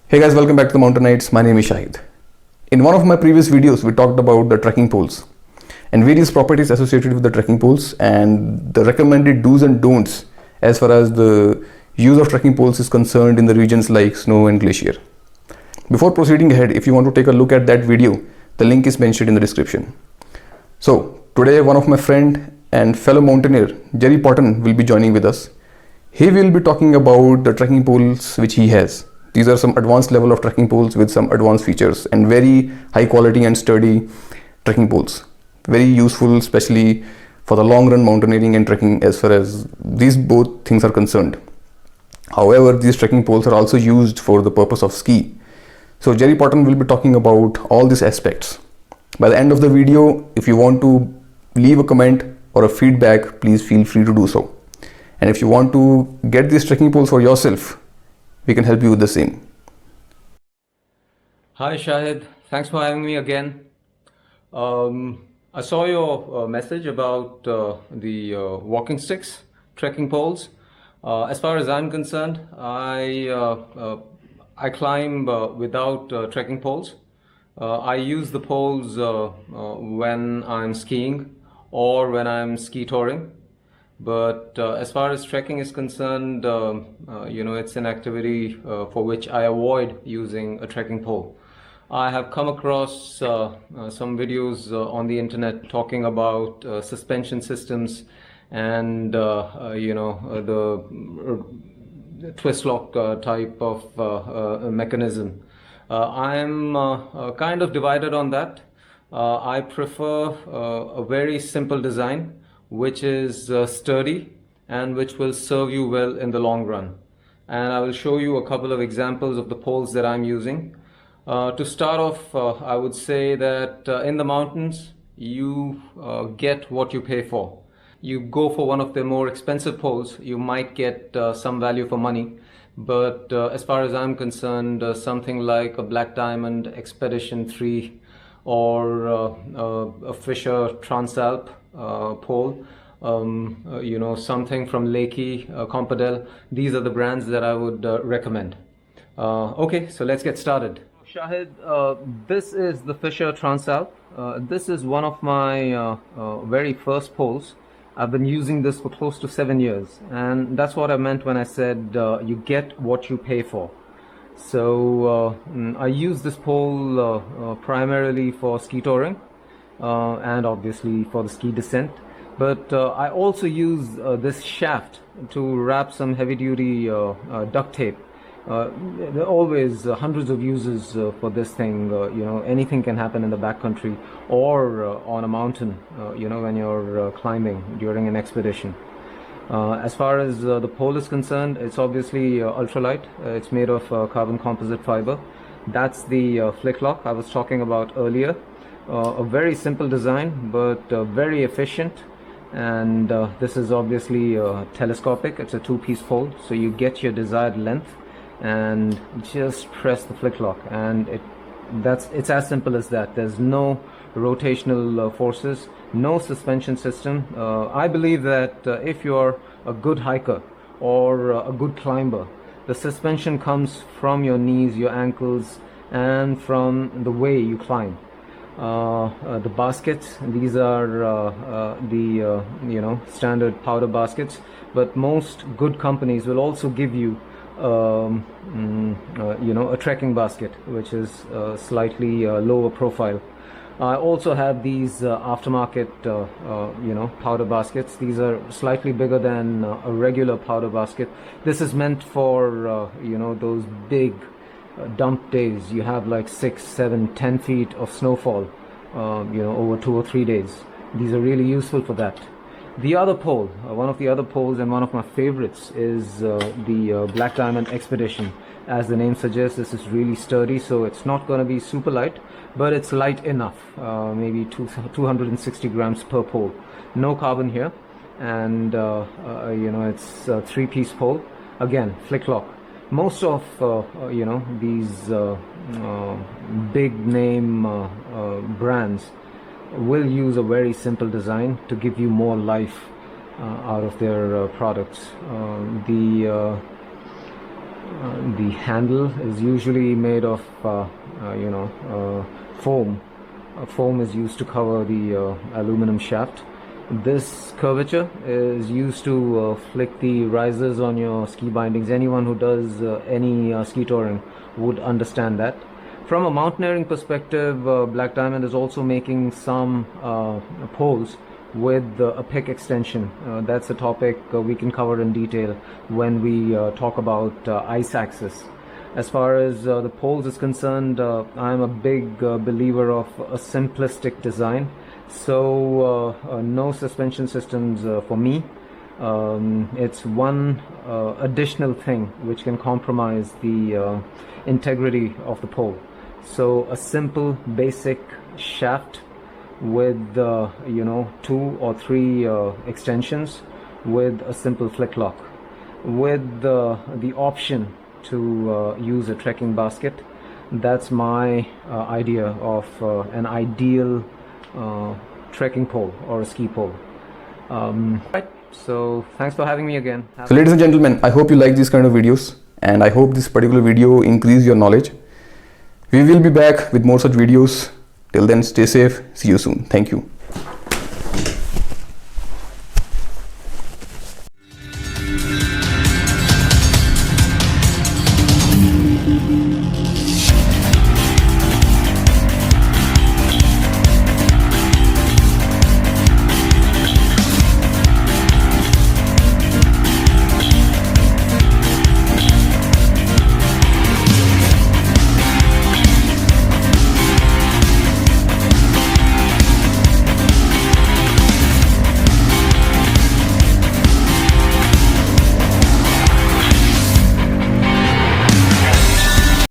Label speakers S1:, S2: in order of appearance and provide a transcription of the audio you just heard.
S1: Hey guys, welcome back to the Mountain Nights. My name is Shahid. In one of my previous videos, we talked about the trekking poles and various properties associated with the trekking poles and the recommended do's and don'ts as far as the use of trekking poles is concerned in the regions like snow and glacier. Before proceeding ahead, if you want to take a look at that video, the link is mentioned in the description. So today one of my friend and fellow mountaineer, Jerry.poten, will be joining with us. He will be talking about the trekking poles which he has. These are some advanced level of trekking poles with some advanced features and very high quality and sturdy trekking poles. Very useful, especially for the long run mountaineering and trekking as far as these both things are concerned. However, these trekking poles are also used for the purpose of ski. So Jerry.poten will be talking about all these aspects. By the end of the video, if you want to leave a comment or a feedback, please feel free to do so. And if you want to get these trekking poles for yourself, we can help you with the same.
S2: Hi Shahid, thanks for having me again. I saw your message about the walking sticks, trekking poles. As far as I'm concerned, I climb without trekking poles. I use the poles when I'm skiing or when I'm ski touring. But as far as trekking is concerned, it's an activity for which I avoid using a trekking pole. I have come across some videos on the internet talking about suspension systems and the twist lock type of mechanism. I am kind of divided on that. I prefer a very simple design which is sturdy and which will serve you well in the long run. And I will show you a couple of examples of the poles that I'm using. To start off, I would say that in the mountains, you get what you pay for. You go for one of the more expensive poles, you might get some value for money. But as far as I'm concerned, something like a Black Diamond Expedition 3 or a Fisher Transalp pole, something from Lakey, Compadel. These are the brands that I would recommend. Okay, so let's get started. Shahid, this is the Fisher Transalp. This is one of my very first poles. I've been using this for close to 7 years, and that's what I meant when I said you get what you pay for. So I use this pole primarily for ski touring and obviously for the ski descent. But I also use this shaft to wrap some heavy-duty duct tape. There are always hundreds of uses for this thing. Anything can happen in the backcountry or on a mountain, when you're climbing during an expedition. As far as the pole is concerned, it's obviously ultralight. It's made of carbon composite fiber. That's the flick lock I was talking about earlier. A very simple design, but very efficient. And this is obviously telescopic. It's a two-piece pole, so you get your desired length and just press the flick lock, and it's as simple as that. There's no rotational forces, no suspension system. I believe that if you're a good hiker or a good climber, the suspension comes from your knees, your ankles, and from the way you climb. The baskets, these are the standard powder baskets, but most good companies will also give you a trekking basket, which is slightly lower profile. I also have these aftermarket powder baskets. These are slightly bigger than a regular powder basket. This is meant for those big dump days. You have like 6, 7, 10 feet of snowfall over 2 or 3 days. These are really useful for that. The other pole, one of the other poles and one of my favorites is the Black Diamond Expedition. As the name suggests, this is really sturdy, so it's not going to be super light, but it's light enough, maybe 260 grams per pole. No carbon here, and it's a 3-piece pole. Again, flick lock. Most of these big name brands will use a very simple design to give you more life out of their products. The handle is usually made of foam. Foam is used to cover the aluminum shaft. This curvature is used to flick the risers on your ski bindings. Anyone who does any ski touring would understand that. From a mountaineering perspective, Black Diamond is also making some poles with a pick extension. That's a topic we can cover in detail when we talk about ice axis. As far as the poles is concerned, I'm a big believer of a simplistic design. So no suspension systems for me. It's one additional thing which can compromise the integrity of the pole. So a simple basic shaft with 2 or 3 extensions with a simple flick lock, with the option to use a trekking basket. That's my idea of an ideal trekking pole or a ski pole. Right, so thanks for having me again.
S1: So ladies and gentlemen, I hope you like these kind of videos, and I hope this particular video increase your knowledge. We will be back with more such videos. Till then, stay safe. See you soon. Thank you.